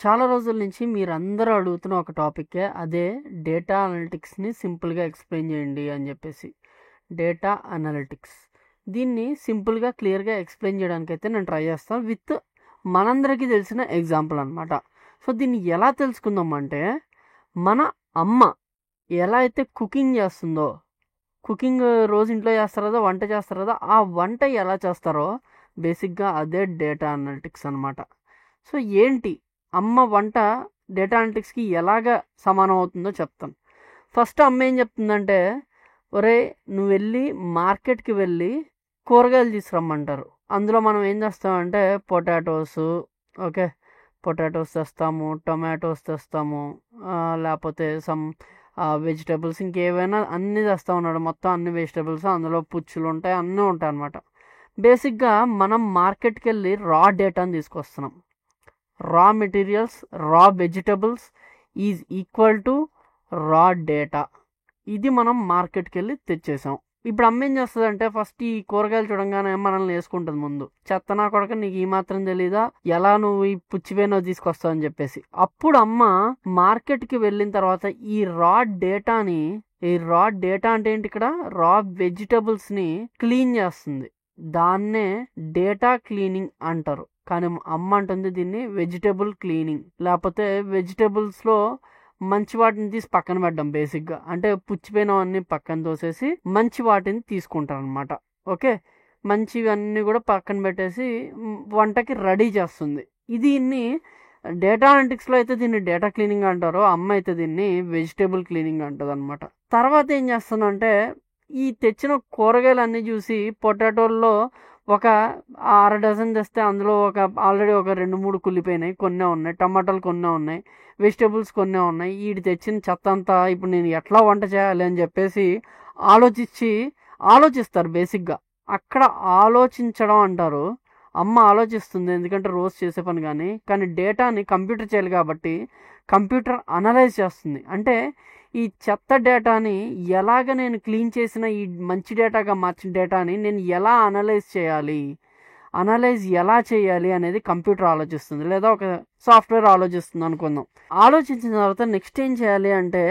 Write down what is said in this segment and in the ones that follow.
చాలా రోజుల నుంచి మీరందరూ అడుగుతున్న ఒక టాపిక్కే అదే డేటా అనలిటిక్స్ని సింపుల్గా ఎక్స్ప్లెయిన్ చేయండి అని చెప్పేసి. డేటా అనలిటిక్స్ దీన్ని సింపుల్గా క్లియర్గా ఎక్స్ప్లెయిన్ చేయడానికి అయితే నేను ట్రై చేస్తాను విత్ మనందరికీ తెలిసిన ఎగ్జాంపుల్ అనమాట. సో దీన్ని ఎలా తెలుసుకుందాం అంటే, మన అమ్మ ఎలా అయితే కుకింగ్ చేస్తుందో, కుకింగ్ రోజు ఇంట్లో చేస్తారు కదా, వంట చేస్తారు కదా, ఆ వంట ఎలా చేస్తారో బేసిక్గా అదే డేటా అనలిటిక్స్ అనమాట. సో ఏంటి అమ్మ వంట డేటా అనలిటిక్స్కి ఎలాగ సమానం అవుతుందో చెప్తాను. ఫస్ట్ అమ్మ ఏం చెప్తుందంటే, ఒరే నువ్వు వెళ్ళి మార్కెట్కి వెళ్ళి కూరగాయలు తీసుకురమ్మంటారు. అందులో మనం ఏం చేస్తామంటే పొటాటోస్, ఓకే, పొటాటోస్ తెస్తాము, టొమాటోస్ తెస్తాము, లేకపోతే సమ్ వెజిటేబుల్స్ ఇంకేవైనా అన్నీ తెస్తా ఉన్నాడు. మొత్తం అన్ని వెజిటేబుల్స్, అందులో పుచ్చులు ఉంటాయి, అన్నీ ఉంటాయి అన్నమాట. బేసిక్గా మనం మార్కెట్కి వెళ్ళి రా డేటాని తీసుకొస్తున్నాం. రా మెటీరియల్స్, రా వెజిటబుల్స్ ఈజ్ ఈక్వల్ టు రా డేటా. ఇది మనం మార్కెట్కి వెళ్ళి తెచ్చేసాం. ఇప్పుడు అమ్మ ఏం చేస్తుందంటే, ఫస్ట్ ఈ కూరగాయలు చూడంగానే మనల్ని వేసుకుంటుంది ముందు, చెత్తనా కొడక నీకు ఈ మాత్రం తెలీదా, ఎలా నువ్వు ఈ పుచ్చిపోయినో తీసుకొస్తావు అని చెప్పేసి. అప్పుడు అమ్మ మార్కెట్కి వెళ్ళిన తర్వాత ఈ రా డేటాని, ఈ రా డేటా అంటే ఏంటి, ఇక్కడ రా వెజిటబుల్స్ని క్లీన్ చేస్తుంది. దాన్నే డేటా క్లీనింగ్ అంటారు. కానీ అమ్మ అంటుంది దీన్ని వెజిటబుల్ క్లీనింగ్, లేకపోతే వెజిటబుల్స్లో మంచి వాటిని తీసి పక్కన పెట్టడం. బేసిక్గా అంటే పుచ్చిపోయినవన్నీ పక్కన తోసేసి మంచి వాటిని తీసుకుంటారు అనమాట. ఓకే, మంచివన్నీ కూడా పక్కన పెట్టేసి వంటకి రెడీ చేస్తుంది. దీన్ని డేటా అనలిటిక్స్లో అయితే దీన్ని డేటా క్లీనింగ్ అంటారు, అమ్మ అయితే దీన్ని వెజిటబుల్ క్లీనింగ్ అంటుంది అనమాట. తర్వాత ఏం చేస్తుందంటే, ఈ తెచ్చిన కూరగాయలు అన్నీ చూసి పొటాటోల్లో ఒక 6 డజన్ తెస్తే అందులో ఆల్రెడీ ఒక 2-3 కుళ్ళిపోయినాయి, కొన్నే ఉన్నాయి. టమాటాలు కొన్నే ఉన్నాయి, వెజిటేబుల్స్ కొన్నే ఉన్నాయి. వీడి తెచ్చిన చెత్త అంతా ఇప్పుడు నేను ఎట్లా వంట చేయాలి అని చెప్పేసి ఆలోచిస్తారు. బేసిక్గా అక్కడ ఆలోచించడం అంటారు. అమ్మ ఆలోచిస్తుంది, ఎందుకంటే రోజు చేసే పని. కానీ డేటాని కంప్యూటర్ చేయాలి కాబట్టి కంప్యూటర్ అనలైజ్ చేస్తుంది. అంటే ఈ చెత్త డేటాని ఎలాగ నేను క్లీన్ చేసిన ఈ మంచి డేటాగా మార్చిన డేటాని నేను ఎలా అనలైజ్ ఎలా చేయాలి అనేది కంప్యూటర్ ఆలోచిస్తుంది, లేదా ఒక సాఫ్ట్వేర్ ఆలోచిస్తుంది అనుకుందాం. ఆలోచించిన తర్వాత నెక్స్ట్ ఏం చేయాలి అంటే,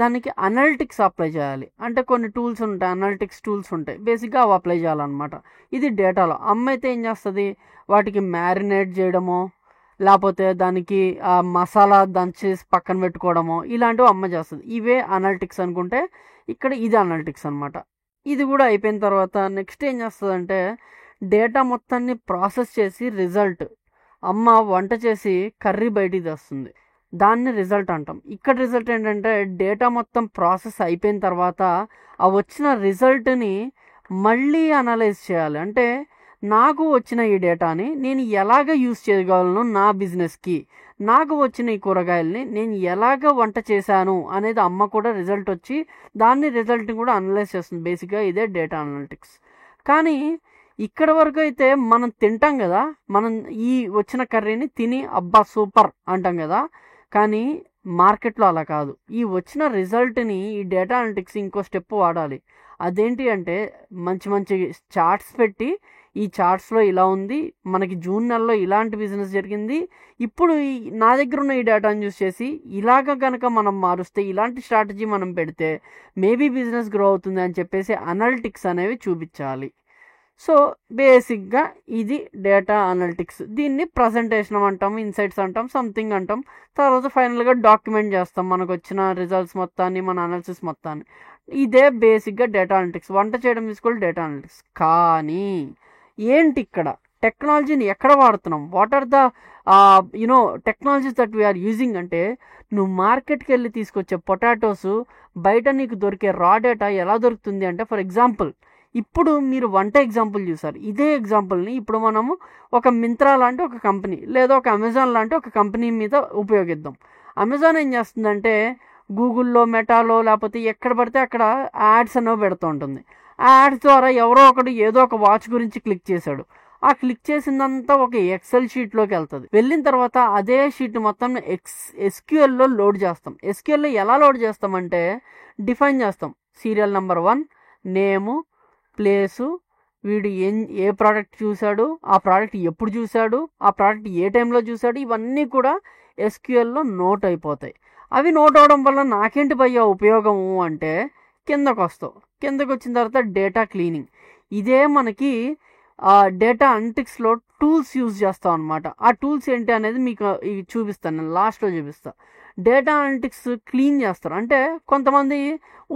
దానికి అనలిటిక్స్ అప్లై చేయాలి. అంటే కొన్ని టూల్స్ ఉంటాయి, అనలిటిక్స్ టూల్స్ ఉంటాయి, బేసిక్గా అవి అప్లై చేయాలన్నమాట. ఇది డేటాలో. అమ్మ అయితే ఏం చేస్తుంది, వాటికి మ్యారినేట్ చేయడమో, లేకపోతే దానికి మసాలా దంచేసి పక్కన పెట్టుకోవడమో, ఇలాంటివి అమ్మ చేస్తుంది. ఇవే అనలిటిక్స్ అనుకుంటే ఇక్కడ ఇది అనలిటిక్స్ అనమాట. ఇది కూడా అయిపోయిన తర్వాత నెక్స్ట్ ఏం చేస్తుందంటే, డేటా మొత్తాన్ని ప్రాసెస్ చేసి రిజల్ట్, అమ్మ వంట చేసి కర్రీ బయటికి తెస్తుంది, దాన్ని రిజల్ట్ అంటాం. ఇక్కడ రిజల్ట్ ఏంటంటే, డేటా మొత్తం ప్రాసెస్ అయిపోయిన తర్వాత ఆ వచ్చిన రిజల్ట్ని మళ్ళీ అనలైజ్ చేయాలి. అంటే నాకు వచ్చిన ఈ డేటాని నేను ఎలాగ యూజ్ చేయగలను నా బిజినెస్కి, నాకు వచ్చిన ఈ కూరగాయల్ని నేను ఎలాగ వంట చేశాను అనేది అమ్మ కూడా రిజల్ట్ వచ్చి రిజల్ట్ని కూడా అనలైజ్ చేస్తుంది. బేసిక్గా ఇదే డేటా అనలిటిక్స్. కానీ ఇక్కడ వరకు అయితే మనం తింటాం కదా, మనం ఈ వచ్చిన కర్రీని తిని అబ్బా సూపర్ అంటాం కదా. కానీ మార్కెట్లో అలా కాదు. ఈ వచ్చిన రిజల్ట్ని ఈ డేటా అనలిటిక్స్ ఇంకో స్టెప్ వాడాలి. అదేంటి అంటే, మంచి చార్ట్స్ పెట్టి, ఈ చార్ట్స్లో ఇలా ఉంది, మనకి జూన్ నెలలో ఇలాంటి బిజినెస్ జరిగింది, ఇప్పుడు నా దగ్గర ఉన్న ఈ డేటాను యూస్ చేసి ఇలాగ కనుక మనం మారుస్తే, ఇలాంటి స్ట్రాటజీ మనం పెడితే మేబీ బిజినెస్ గ్రో అవుతుంది అని చెప్పేసి అనలిటిక్స్ అనేవి చూపించాలి. సో బేసిక్గా ఇది డేటా అనలిటిక్స్. దీన్ని ప్రజెంటేషన్ అంటాం, ఇన్సైట్స్ అంటాం, సంథింగ్ అంటాం. తర్వాత ఫైనల్గా డాక్యుమెంట్ చేస్తాం మనకు వచ్చిన రిజల్ట్స్ మొత్తాన్ని, మన అనాలిసిస్ మొత్తాన్ని. ఇదే బేసిక్గా డేటా అనలిటిక్స్. వంట చేయడం తీసుకోవాలి డేటా అనలిటిక్స్. కానీ ఏంటి ఇక్కడ టెక్నాలజీని ఎక్కడ వాడుతున్నాం, what are the technologies that we are using అంటే, నువ్వు మార్కెట్కి వెళ్ళి తీసుకొచ్చే పొటాటోస్ బయట నీకు దొరికే రా డేటా ఎలా దొరుకుతుంది అంటే, ఫర్ ఎగ్జాంపుల్ ఇప్పుడు మీరు వంట ఎగ్జాంపుల్ చూసారు. ఇదే ఎగ్జాంపుల్ని ఇప్పుడు మనము ఒక మింత్రా లాంటి ఒక కంపెనీ, లేదా ఒక అమెజాన్ లాంటి ఒక కంపెనీ మీద ఉపయోగిద్దాం. అమెజాన్ ఏం చేస్తుందంటే, గూగుల్లో, మెటాలో, లేకపోతే ఎక్కడ పడితే అక్కడ యాడ్స్ అనేవి పెడుతూ ఉంటుంది. ఆ యాడ్స్ ద్వారా ఎవరో ఒకడు ఏదో ఒక వాచ్ గురించి క్లిక్ చేశాడు. ఆ క్లిక్ చేసిందంతా ఒక ఎక్సెల్ షీట్లోకి వెళ్తుంది. వెళ్ళిన తర్వాత అదే షీట్ మొత్తం ఎస్క్యూఎల్లో లోడ్ చేస్తాం. ఎస్క్యూఎల్లో ఎలా లోడ్ చేస్తామంటే, డిఫైన్ చేస్తాం. సీరియల్ నెంబర్ 1, నేము, ప్లేసు, వీడు ఏ ప్రోడక్ట్ చూశాడు, ఆ ప్రోడక్ట్ ఎప్పుడు చూశాడు, ఆ ప్రోడక్ట్ ఏ టైంలో చూశాడు, ఇవన్నీ కూడా ఎస్క్యూఎల్లో నోట్ అయిపోతాయి. అవి నోట్ అవడం వల్ల నాకేంటి భయ్యా ఉపయోగము అంటే, కిందకు వస్తావు. కిందకు వచ్చిన తర్వాత డేటా క్లీనింగ్. ఇదే మనకి డేటా అనలిటిక్స్లో టూల్స్ యూజ్ చేస్తాం అనమాట. ఆ టూల్స్ ఏంటి అనేది మీకు ఇవి చూపిస్తాను, నేను లాస్ట్లో చూపిస్తాను. డేటా అనలిటిక్స్ క్లీన్ చేస్తారు అంటే కొంతమంది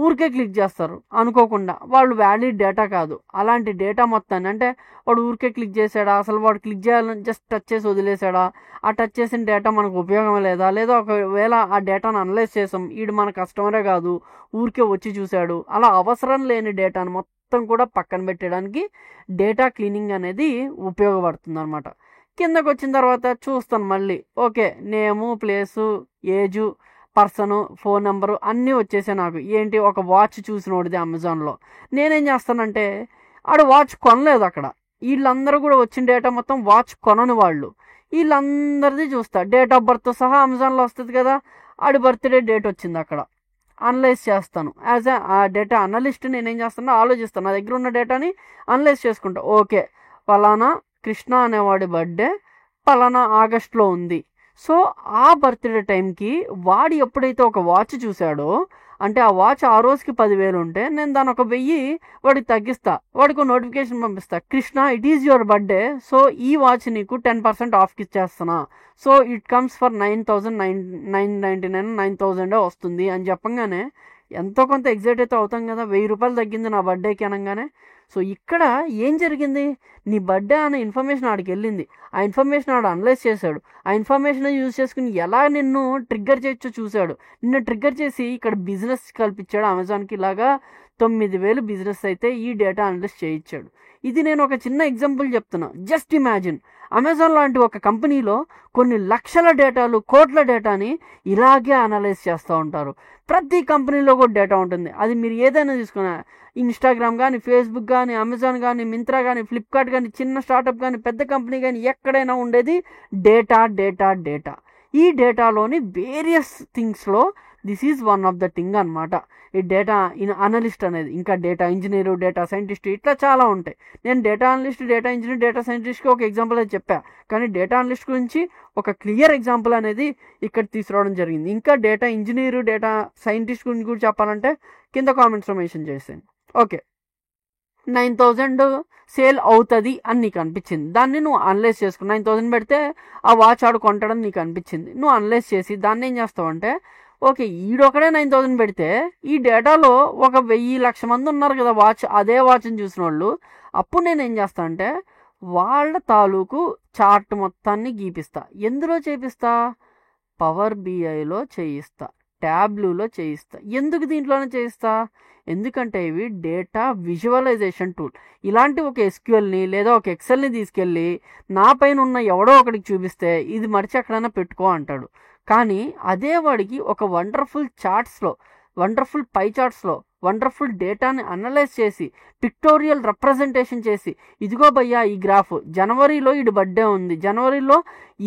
ఊరికే క్లిక్ చేస్తారు అనుకోకుండా, వాళ్ళు వ్యాలిడ్ డేటా కాదు. అలాంటి డేటా మొత్తాన్ని అంటే వాడు ఊరికే క్లిక్ చేశాడా, అసలు వాడు క్లిక్ చేయాలని జస్ట్ టచ్ చేసి వదిలేశాడా, ఆ టచ్ చేసిన డేటా మనకు ఉపయోగం లేదా ఒకవేళ ఆ డేటాను అనలైజ్ చేసాం, వీడు మన కస్టమరే కాదు ఊరికే వచ్చి చూశాడు, అలా అవసరం లేని డేటాను మొత్తం కూడా పక్కన పెట్టడానికి డేటా క్లీనింగ్ అనేది ఉపయోగపడుతుంది అనమాట. కిందకు వచ్చిన తర్వాత చూస్తాను మళ్ళీ, okay name, place, age, person, phone number అన్నీ వచ్చేసాయి నాకు. ఏంటి, ఒక వాచ్ చూసినోడిది అమెజాన్లో. నేనేం చేస్తానంటే, ఆడు వాచ్ కొనలేదు అక్కడ. వీళ్ళందరూ కూడా వచ్చిన డేటా మొత్తం వాచ్ కొనని వాళ్ళు, వీళ్ళందరిది చూస్తా. డేట్ ఆఫ్ బర్త్ సహా అమెజాన్లో వస్తుంది కదా, ఆడి బర్త్డే డేట్ వచ్చింది అక్కడ. అనలైజ్ చేస్తాను. యాజ్ ఆ డేటా అనలిస్ట్ నేనేం చేస్తానో ఆలోచిస్తాను, నా దగ్గర ఉన్న డేటాని అనలైజ్ చేసుకుంటా. ఓకే పలానా కృష్ణ అనేవాడి బర్త్డే పలానా ఆగస్ట్లో ఉంది. సో ఆ బర్త్డే టైంకి వాడు ఎప్పుడైతే ఒక వాచ్ చూశాడో, అంటే ఆ వాచ్ ఆ రోజుకి 10,000 ఉంటే నేను దాని ఒక 1,000 వాడికి తగ్గిస్తా, వాడికి నోటిఫికేషన్ పంపిస్తా, Krishna it is your birthday, so ఈ వాచ్ నీకు 10% ఆఫ్కి ఇచ్చేస్తున్నా, సో ఇట్ కమ్స్ ఫర్ 9,999 9,000 వస్తుంది అని చెప్పంగానే ఎంతో కొంత ఎగ్జైట్ అయితే అవుతాం కదా. 1,000 రూపాయలు తగ్గింది నా బర్త్డేకి అనగానే. సో ఇక్కడ ఏం జరిగింది, నీ బర్త్డే అనే ఇన్ఫర్మేషన్ ఆడికి వెళ్ళింది, ఆ ఇన్ఫర్మేషన్ ఆడు అనలైజ్ చేశాడు, ఆ ఇన్ఫర్మేషన్ యూజ్ చేసుకుని ఎలా నిన్ను ట్రిగ్గర్ చేయొచ్చో చూశాడు. నిన్ను ట్రిగ్గర్ చేసి ఇక్కడ బిజినెస్ కల్పించాడు. అమెజాన్కి ఇలాగా 9,000 బిజినెస్ అయితే ఈ డేటా అనలిస్ట్ చేయించాడు. ఇది నేను ఒక చిన్న ఎగ్జాంపుల్ చెప్తున్నా. జస్ట్ ఇమాజిన్, అమెజాన్ లాంటి ఒక కంపెనీలో కొన్ని లక్షల డేటాలు, కోట్ల డేటాని ఇలాగే అనలైజ్ చేస్తూ ఉంటారు. ప్రతి కంపెనీలో కూడా డేటా ఉంటుంది. అది మీరు ఏదైనా తీసుకున్నా, ఇన్స్టాగ్రామ్ కానీ, ఫేస్బుక్ కానీ, అమెజాన్ కానీ, మింత్రా కానీ, ఫ్లిప్కార్ట్ కానీ, చిన్న స్టార్టప్ కానీ, పెద్ద కంపెనీ కానీ, ఎక్కడైనా ఉండేది డేటా డేటా డేటా. ఈ డేటాలోని వేరియస్ థింగ్స్లో this is one of the thing అనమాట ఈ డేటా అనలిస్ట్ అనేది. ఇంకా డేటా ఇంజనీరు, డేటా సైంటిస్ట్, ఇట్లా చాలా ఉంటాయి. నేను data analyst, data engineer, data సైంటిస్ట్కి ఒక ఎగ్జాంపుల్ అయితే చెప్పా, కానీ డేటా అనలిస్ట్ గురించి ఒక క్లియర్ ఎగ్జాంపుల్ అనేది ఇక్కడ తీసుకురావడం జరిగింది. ఇంకా డేటా ఇంజనీరు, డేటా సైంటిస్ట్ గురించి కూడా చెప్పాలంటే కింద కామెంట్స్లో మెన్షన్ చేశాను. ఓకే 9,000 సేల్ అవుతుంది అని నీకు అనిపించింది, దాన్ని నువ్వు అనలైజ్ చేసుకుని 9,000 పెడితే ఆ వాచ్ ఆడు కొంటాడని నీకు అనిపించింది. నువ్వు అనలైజ్ చేసి దాన్ని ఏం చేస్తావు అంటే, ఓకే ఈడొకడే 9,000 పెడితే ఈ డేటాలో ఒక 1,00,000 మంది ఉన్నారు కదా అదే వాచ్ని చూసిన వాళ్ళు. అప్పుడు నేను ఏం చేస్తా అంటే వాళ్ళ తాలూకు చార్ట్ మొత్తాన్ని గీపిస్తా. ఎందులో చేపిస్తా, పవర్ బిఐలో చేయిస్తా, ట్యాబ్లూలో చేయిస్తా. ఎందుకు దీంట్లోనే చేయిస్తా, ఎందుకంటే ఇవి డేటా విజువలైజేషన్ టూల్. ఇలాంటి ఒక ఎస్క్యూఎల్ని లేదా ఒక ఎక్సెల్ని తీసుకెళ్ళి నా పైన ఉన్న ఎవడో ఒకడికి చూపిస్తే ఇది మర్చి ఎక్కడైనా పెట్టుకో అంటాడు. కానీ అదే వాడికి ఒక వండర్ఫుల్ చార్ట్స్లో, వండర్ఫుల్ పై చార్ట్స్లో వండర్ఫుల్ డేటాని అనలైజ్ చేసి పిక్టోరియల్ రిప్రజెంటేషన్ చేసి, ఇదిగో భయ్యా ఈ గ్రాఫ్, జనవరిలో ఈడు బర్త్డే ఉంది, జనవరిలో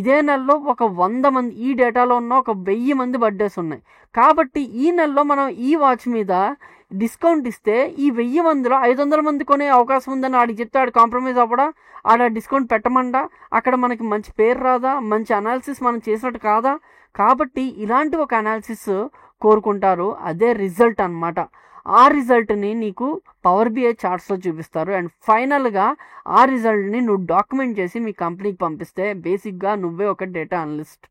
ఇదే నెలలో ఒక 100 మంది, ఈ డేటాలో ఉన్న ఒక 1000 మంది బర్త్డేస్ ఉన్నాయి, కాబట్టి ఈ నెలలో మనం ఈ వాచ్ మీద డిస్కౌంట్ ఇస్తే ఈ 1000 మందిలో 500 మంది కొనే అవకాశం ఉందని ఆడికి చెప్తే ఆడు కాంప్రమైజ్ అవ్వడా, ఆడ డిస్కౌంట్ పెట్టమండా, అక్కడ మనకి మంచి పేరు రాదా, మంచి అనాలిసిస్ మనం చేసినట్టు కాదా. కాబట్టి ఇలాంటి ఒక అనాలిసిస్ కోరుకుంటారు, అదే రిజల్ట్ అనమాట. ఆ రిజల్ట్ని నీకు పవర్ బిఐ చార్ట్స్లో చూపిస్తారు. అండ్ ఫైనల్గా ఆ రిజల్ట్ని నువ్వు డాక్యుమెంట్ చేసి మీ కంపెనీకి పంపిస్తే బేసిక్గా నువ్వే ఒక డేటా అనలిస్ట్.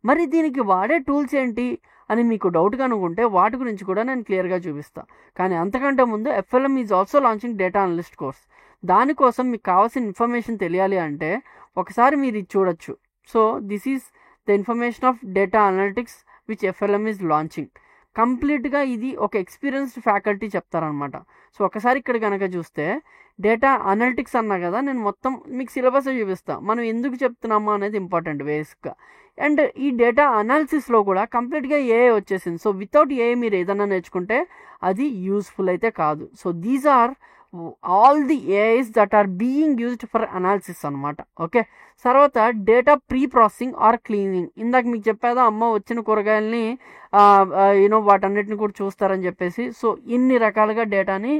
మరి దీనికి వాడే టూల్స్ ఏంటి అని మీకు డౌట్గా అనుకుంటే వాటి గురించి కూడా నేను క్లియర్గా చూపిస్తాను. కానీ అంతకంటే ముందు FLM is also launching data analyst course. దానికోసం మీకు కావాల్సిన ఇన్ఫర్మేషన్ తెలియాలి అంటే ఒకసారి మీరు ఇది చూడొచ్చు. So this is the information of data analytics which FLM is launching. కంప్లీట్గా ఇది ఒక ఎక్స్పీరియన్స్డ్ ఫ్యాకల్టీ చెప్తారనమాట. సో ఒకసారి ఇక్కడ కనుక చూస్తే డేటా అనలిటిక్స్ అన్నా కదా, నేను మొత్తం మీకు సిలబస్ చూపిస్తాను, మనం ఎందుకు చెప్తున్నామా అనేది ఇంపార్టెంట్ బేసిక్గా. అండ్ ఈ డేటా అనాలిసిస్లో కూడా కంప్లీట్గా ఏఐ వచ్చేసింది. సో వితౌట్ ఏఐ మీరు ఏదన్నా నేర్చుకుంటే అది యూస్ఫుల్ అయితే కాదు. So these are all the AIs that are being used for analysis అనమాట. ఓకే, తర్వాత data pre processing or cleaning. ఇందాక మీకు చెప్పేదా అమ్మ వచ్చిన కూరగాయలని వాటన్నిటిని కూడా చూస్తారని చెప్పేసి. సో ఇన్ని రకాలుగా డేటాని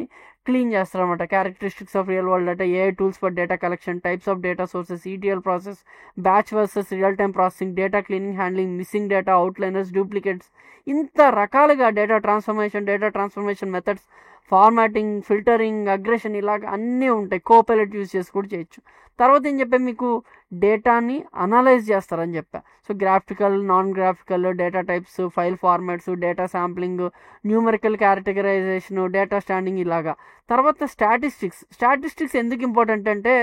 క్లీన్ చేస్తారనమాట. Characteristics of real world data, AI tools for data collection, types of data sources, ETL process, batch versus real time processing, data cleaning, handling, missing data, outliners, duplicates, ఇంత రకాలుగా data transformation methods, formatting, filtering, aggression, ఇలాగ అన్నీ ఉంటాయి. Copilot use చేసి కూడా చేయొచ్చు. తర్వాత ఏం చెప్పా మీకు, డేటాని అనలైజ్ చేస్తారని చెప్పా. So graphical, non graphical, data types, file formats, data sampling, numerical characterisation, data standing, ఇలాగా. తర్వాత స్టాటిస్టిక్స్ ఎందుకు ఇంపార్టెంట్ అంటే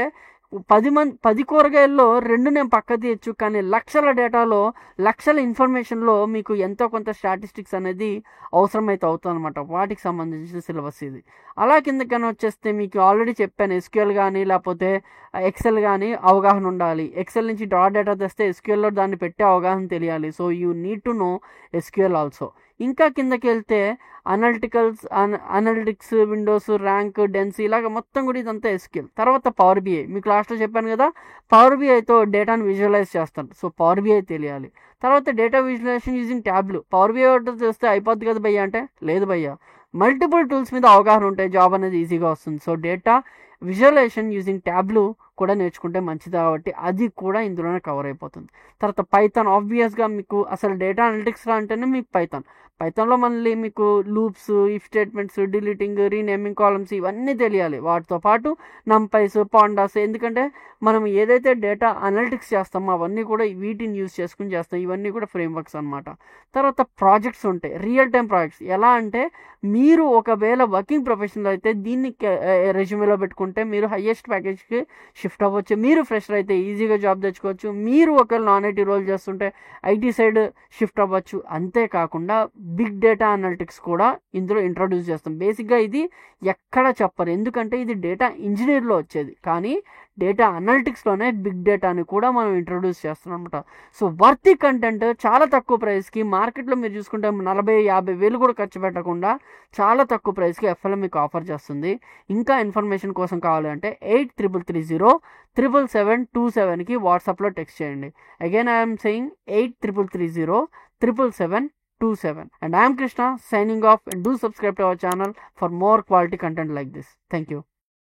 10 కూరగాయల్లో 2 నేను పక్క తీయచ్చు, కానీ లక్షల డేటాలో, లక్షల ఇన్ఫర్మేషన్లో మీకు ఎంతో కొంత స్టాటిస్టిక్స్ అనేది అవసరమైతే అవుతుంది అనమాట. వాటికి సంబంధించిన సిలబస్ ఇది. అలా కిందకన్నా వచ్చేస్తే మీకు ఆల్రెడీ చెప్పాను, ఎస్క్యూఎల్ కానీ లేకపోతే ఎక్సెల్ కానీ అవగాహన ఉండాలి. ఎక్సెల్ నుంచి డ్రా డేటా తెస్తే ఎస్క్యూఎల్లో దాన్ని పెట్టే అవగాహన తెలియాలి. So you need to know SQL also. ఇంకా కిందకి వెళ్తే అనలిటిక్స్, విండోస్, ర్యాంక్, డెన్స్, ఇలాగ మొత్తం కూడా ఇదంతా ఎస్క్యూఎల్. తర్వాత పవర్ బిఐ, మీకు లాస్ట్లో చెప్పాను కదా, పవర్ బిఐతో డేటాను విజువలైజ్ చేస్తాను. సో పవర్ బిఐ తెలియాలి. తర్వాత data visualization using Tableau. Power BI చేస్తే అయిపోద్ది కదా భయ్య అంటే, లేదు భయ్య, మల్టిపుల్ టూల్స్ మీద అవగాహన ఉంటే జాబ్ అనేది ఈజీగా వస్తుంది. సో డేటా విజువలైజేషన్ యూజింగ్ ట్యాబ్లు కూడా నేర్చుకుంటే మంచిది, కాబట్టి అది కూడా ఇందులోనే కవర్ అయిపోతుంది. తర్వాత పైథాన్, ఆబ్వియస్గా మీకు అసలు డేటా అనలిటిక్స్ అంటేనే మీకు పైథాన్లో మళ్ళీ మీకు loops, if statements, deleting, renaming columns, ఇవన్నీ తెలియాలి. వాటితో పాటు నంపైస్, పాండాస్, ఎందుకంటే మనం ఏదైతే డేటా అనలిటిక్స్ చేస్తామో అవన్నీ కూడా వీటిని యూజ్ చేసుకుని చేస్తాం. ఇవన్నీ కూడా ఫ్రేమ్వర్క్స్ అనమాట. తర్వాత ప్రాజెక్ట్స్ ఉంటాయి, రియల్ టైం ప్రాజెక్ట్స్. ఎలా అంటే మీరు ఒకవేళ వర్కింగ్ ప్రొఫెషనల్ అయితే దీన్ని రెజ్యూమేలో పెట్టుకుంటే మీరు హయ్యెస్ట్ ప్యాకేజ్కి షిఫ్ట్ అవ్వచ్చు. మీరు ఫ్రెషర్ అయితే ఈజీగా జాబ్ తెచ్చుకోవచ్చు. మీరు ఒకవేళ నాన్ ఐటీ రోల్ చేస్తుంటే ఐటీ సైడ్ షిఫ్ట్ అవ్వచ్చు. అంతేకాకుండా బిగ్ డేటా అనలిటిక్స్ కూడా ఇందులో ఇంట్రొడ్యూస్ చేస్తాం. బేసిక్గా ఇది ఎక్కడ చెప్పరు, ఎందుకంటే ఇది డేటా ఇంజనీర్లో వచ్చేది, కానీ డేటా అనలిటిక్స్లోనే బిగ్ డేటాని కూడా మనం ఇంట్రొడ్యూస్ చేస్తున్నాం అనమాట. సో వర్తీ కంటెంట్ చాలా తక్కువ ప్రైస్కి, మార్కెట్లో మీరు చూసుకుంటే 40-50 వేలు కూడా ఖర్చు పెట్టకుండా చాలా తక్కువ ప్రైస్కి ఎఫ్ఎల్ఎం మీకు ఆఫర్ చేస్తుంది. ఇంకా ఇన్ఫర్మేషన్ కోసం కావాలంటే 8330-77727కి వాట్సాప్లో టెక్స్ట్ చేయండి. Again I'm saying 8330-77727. And I am Krishna signing off, and do subscribe to our channel for more quality content like this. Thank you.